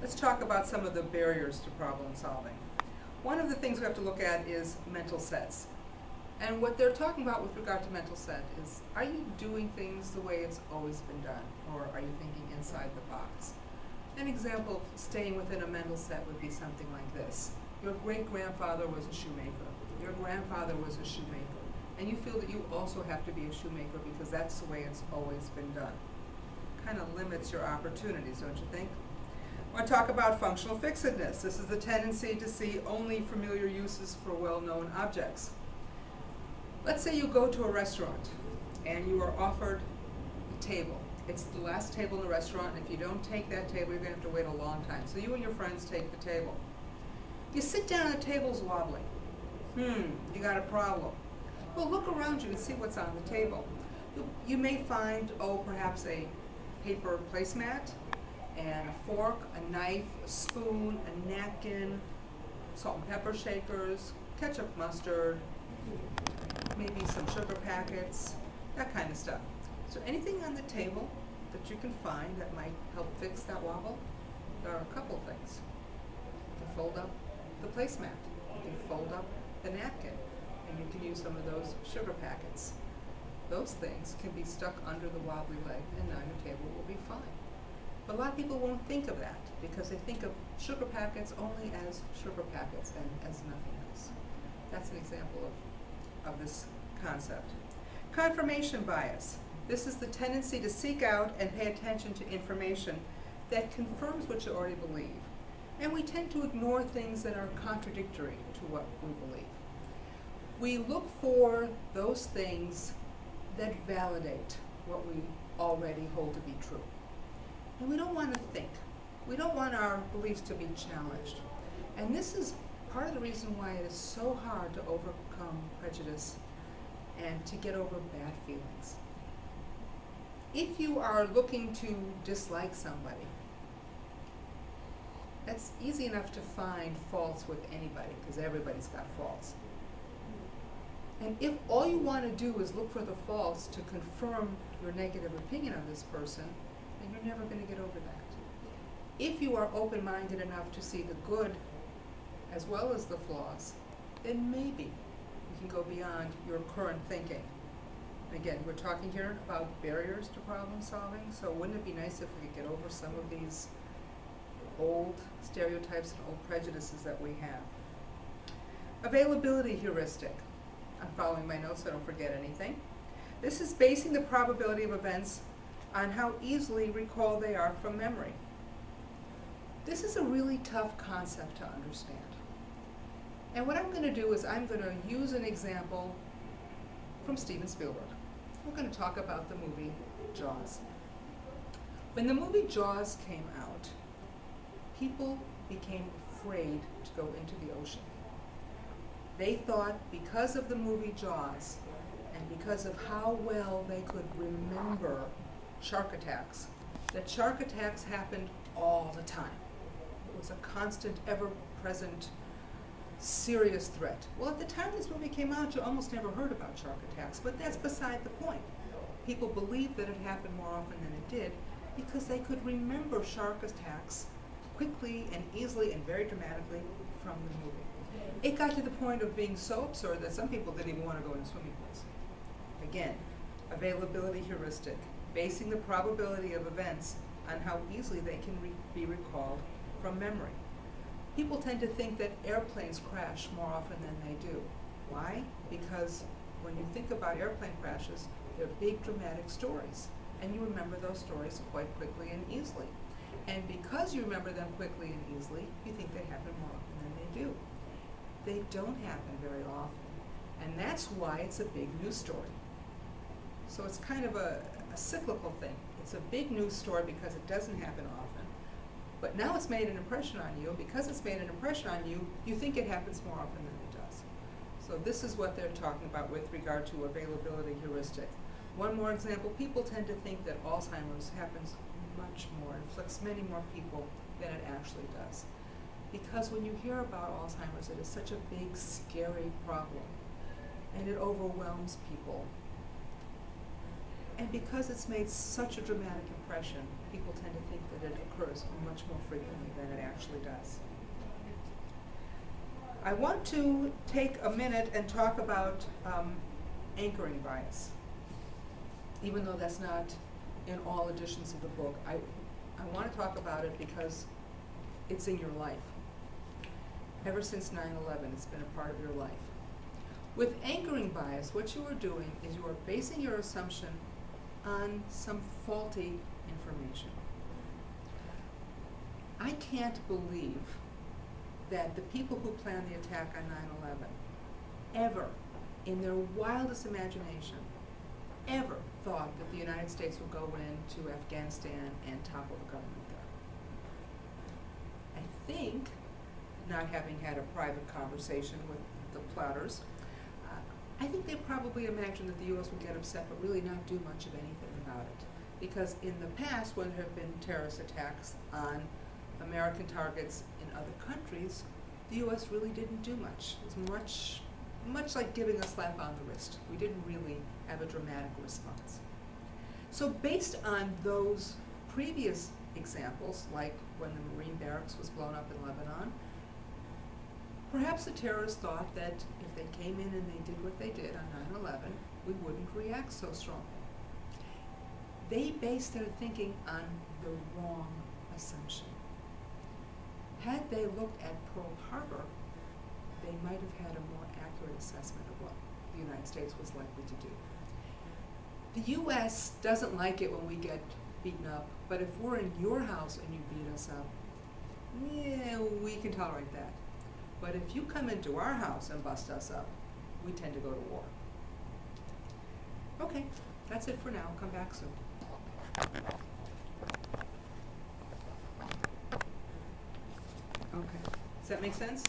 Let's talk about some of the barriers to problem solving. One of the things we have to look at is mental sets. And what they're talking about with regard to mental set is, are you doing things the way it's always been done, or are you thinking inside the box? An example of staying within a mental set would be something like this. Your great-grandfather was a shoemaker. Your grandfather was a shoemaker. And you feel that you also have to be a shoemaker because that's the way it's always been done. Kind of limits your opportunities, don't you think? I want to talk about functional fixedness. This is the tendency to see only familiar uses for well-known objects. Let's say you go to a restaurant and you are offered a table. It's the last table in the restaurant, and if you don't take that table, you're going to have to wait a long time. So you and your friends take the table. You sit down and the table's wobbling. You got a problem. Well, look around you and see what's on the table. You may find, perhaps a paper placemat, and a fork, a knife, a spoon, a napkin, salt and pepper shakers, ketchup, mustard, maybe some sugar packets, that kind of stuff. So anything on the table that you can find that might help fix that wobble, there are a couple things. You can fold up the placemat, you can fold up the napkin, and you can use some of those sugar packets. Those things can be stuck under the wobbly leg, and now your table will be fine. But a lot of people won't think of that because they think of sugar packets only as sugar packets and as nothing else. That's an example of this concept. Confirmation bias. This is the tendency to seek out and pay attention to information that confirms what you already believe. And we tend to ignore things that are contradictory to what we believe. We look for those things that validate what we already hold to be true. And we don't want to think. We don't want our beliefs to be challenged. And this is part of the reason why it is so hard to overcome prejudice and to get over bad feelings. If you are looking to dislike somebody, that's easy enough to find faults with anybody because everybody's got faults. And if all you want to do is look for the faults to confirm your negative opinion of this person, then you're never going to get over that. If you are open-minded enough to see the good as well as the flaws, then maybe you can go beyond your current thinking. Again, we're talking here about barriers to problem solving, so wouldn't it be nice if we could get over some of these old stereotypes and old prejudices that we have? Availability heuristic. I'm following my notes so I don't forget anything. This is basing the probability of events on how easily recalled they are from memory. This is a really tough concept to understand. And what I'm going to do is I'm going to use an example from Steven Spielberg. We're going to talk about the movie Jaws. When the movie Jaws came out, people became afraid to go into the ocean. They thought because of the movie Jaws and because of how well they could remember shark attacks, that shark attacks happened all the time. It was a constant, ever-present, serious threat. Well, at the time this movie came out, you almost never heard about shark attacks, but that's beside the point. People believed that it happened more often than it did because they could remember shark attacks quickly and easily and very dramatically from the movie. It got to the point of being so absurd that some people didn't even want to go in swimming pools. Again, availability heuristic, basing the probability of events on how easily they can be recalled from memory. People tend to think that airplanes crash more often than they do. Why? Because when you think about airplane crashes, they're big dramatic stories, and you remember those stories quite quickly and easily. And because you remember them quickly and easily, you think they happen more often than they do. They don't happen very often, and that's why it's a big news story. So it's kind of a cyclical thing. It's a big news story because it doesn't happen often, but now it's made an impression on you, and because it's made an impression on you, you think it happens more often than it does. So this is what they're talking about with regard to availability heuristic. One more example, people tend to think that Alzheimer's happens much more, inflicts many more people than it actually does. Because when you hear about Alzheimer's, it is such a big, scary problem, and it overwhelms people. And because it's made such a dramatic impression, people tend to think that it occurs much more frequently than it actually does. I want to take a minute and talk about anchoring bias. Even though that's not in all editions of the book, I want to talk about it because it's in your life. Ever since 9/11, it's been a part of your life. With anchoring bias, what you are doing is you are basing your assumption on some faulty information. I can't believe that the people who planned the attack on 9/11 ever, in their wildest imagination, ever thought that the United States would go into Afghanistan and topple the government there. I think, not having had a private conversation with the plotters, I think they probably imagined that the U.S. would get upset but really not do much of anything about it. Because in the past, when there have been terrorist attacks on American targets in other countries, the U.S. really didn't do much. It was much like giving a slap on the wrist. We didn't really have a dramatic response. So based on those previous examples, like when the Marine barracks was blown up in Lebanon, perhaps the terrorists thought that if they came in and they did what they did on 9/11, we wouldn't react so strongly. They based their thinking on the wrong assumption. Had they looked at Pearl Harbor, they might have had a more accurate assessment of what the United States was likely to do. The U.S. doesn't like it when we get beaten up, but if we're in your house and you beat us up, yeah, we can tolerate that. But if you come into our house and bust us up, we tend to go to war. Okay, that's it for now. I'll come back soon. Okay, does that make sense?